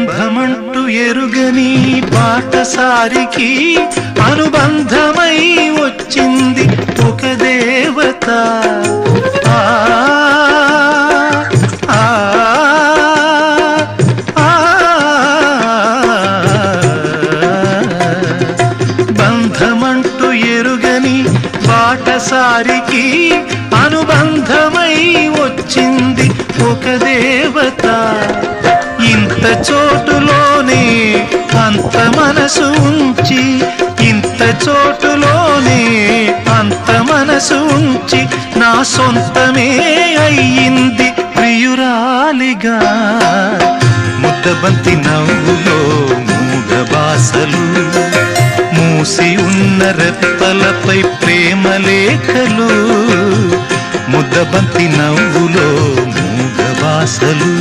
బంధమంటూ ఎరుగని బాటసారికి అనుబంధమై వచ్చింది ఒక దేవత. బంధమంటూ ఎరుగని బాటసారికి అనుబంధమై వచ్చింది ఒక దేవత. ఇంత చోటులోనే అంత మనసు ఉంచి, ఇంత చోటులోనే అంత మనసు ఉంచి నా సొంతమే అయ్యింది ప్రియురాలిగా. ముద్దబంతి నవ్వులో మూగ బాసలు, మూసి ఉన్న రెప్పలపై ప్రేమ లేఖలు. ముద్దబంతి నవ్వులో మూగ బాసలు.